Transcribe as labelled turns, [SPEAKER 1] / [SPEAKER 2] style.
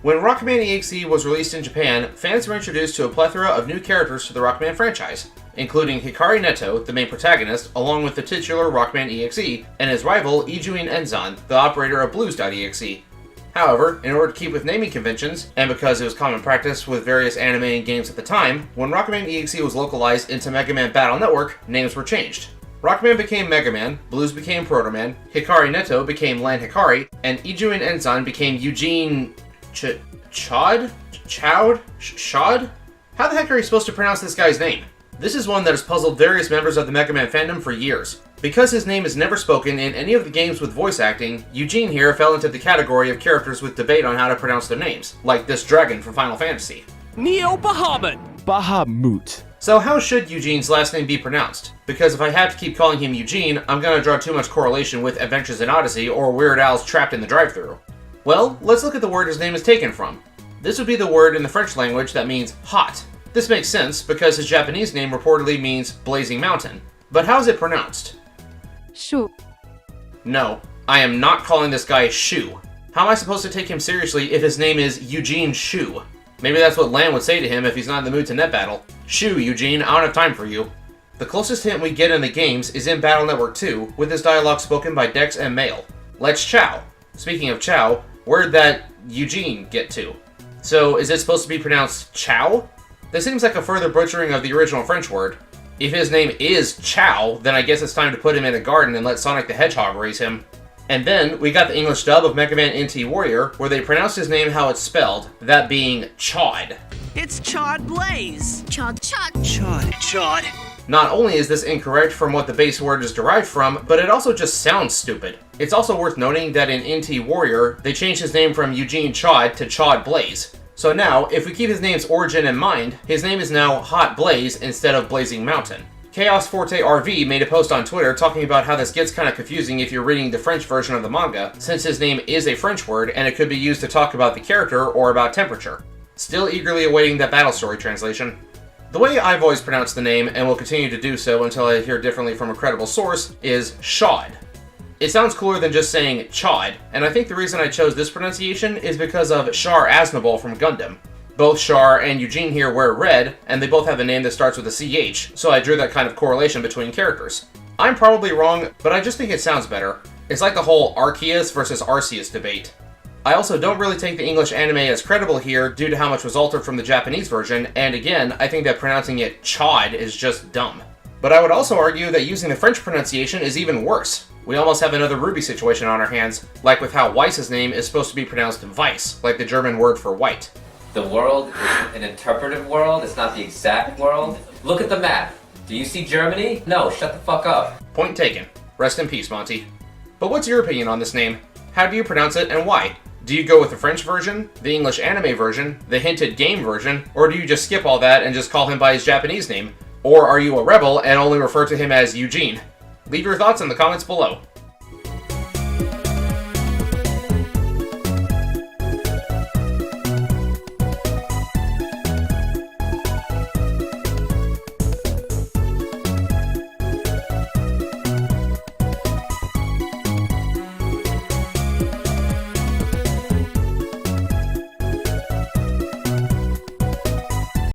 [SPEAKER 1] When Rockman EXE was released in Japan, fans were introduced to a plethora of new characters to the Rockman franchise, including Hikari Neto, the main protagonist, along with the titular Rockman EXE, and his rival Eugene Enzan, the operator of Blues.exe. However, in order to keep with naming conventions, and because it was common practice with various anime and games at the time, when Rockman EXE was localized into Mega Man Battle Network, names were changed. Rockman became Mega Man, Blues became Proto-Man, Hikari Neto became Lan Hikari, and Eugene Enzan became Eugene... Chaud? How the heck are you supposed to pronounce this guy's name? This is one that has puzzled various members of the Mega Man fandom for years. Because his name is never spoken in any of the games with voice acting, Eugene here fell into the category of characters with debate on how to pronounce their names, like this dragon from Final Fantasy.
[SPEAKER 2] Neo Bahamut!
[SPEAKER 3] Bahamut.
[SPEAKER 1] So how should Eugene's last name be pronounced? Because if I have to keep calling him Eugene, I'm gonna draw too much correlation with Adventures in Odyssey or Weird Al's Trapped in the Drive-Thru. Well, let's look at the word his name is taken from. This would be the word in the French language that means hot. This makes sense because his Japanese name reportedly means blazing mountain. But how's it pronounced?
[SPEAKER 4] Chaud.
[SPEAKER 1] No, I am not calling this guy Shu. How am I supposed to take him seriously if his name is Eugene Shu? Maybe that's what Lan would say to him if he's not in the mood to net battle. Shoo, Eugene, I don't have time for you. The closest hint we get in the games is in Battle Network 2, with his dialogue spoken by Dex and Mail. Let's Chow. Speaking of Chow, where'd that Eugene get to? So, is it supposed to be pronounced Chow? This seems like a further butchering of the original French word. If his name is Chow, then I guess it's time to put him in a garden and let Sonic the Hedgehog raise him. And then, we got the English dub of Mega Man NT Warrior, where they pronounced his name how it's spelled, that being Chaud.
[SPEAKER 2] It's Chaud Blaze!
[SPEAKER 5] Chaud.
[SPEAKER 2] Chaud.
[SPEAKER 1] Not only is this incorrect from what the base word is derived from, but it also just sounds stupid. It's also worth noting that in NT Warrior, they changed his name from Eugene Chaud to Chaud Blaze. So now, if we keep his name's origin in mind, his name is now Hot Blaze instead of Blazing Mountain. Chaos Forte RV made a post on Twitter talking about how this gets kind of confusing if you're reading the French version of the manga, since his name is a French word and it could be used to talk about the character or about temperature. Still eagerly awaiting that battle story translation. The way I've always pronounced the name, and will continue to do so until I hear differently from a credible source, is Chaud. It sounds cooler than just saying Chaud, and I think the reason I chose this pronunciation is because of Char Aznavour from Gundam. Both Char and Eugene here wear red, and they both have a name that starts with a CH, so I drew that kind of correlation between characters. I'm probably wrong, but I just think it sounds better. It's like the whole Arceus versus Arceus debate. I also don't really take the English anime as credible here due to how much was altered from the Japanese version, and again, I think that pronouncing it Chaud is just dumb. But I would also argue that using the French pronunciation is even worse. We almost have another Ruby situation on our hands, like with how Weiss's name is supposed to be pronounced Weiss, like the German word for white.
[SPEAKER 6] The world is an interpretive world, it's not the exact world. Look at the map. Do you see Germany? No, shut the fuck up.
[SPEAKER 1] Point taken. Rest in peace, Monty. But what's your opinion on this name? How do you pronounce it and why? Do you go with the French version, the English anime version, the hinted game version, or do you just skip all that and just call him by his Japanese name? Or are you a rebel and only refer to him as Eugene? Leave your thoughts in the comments below.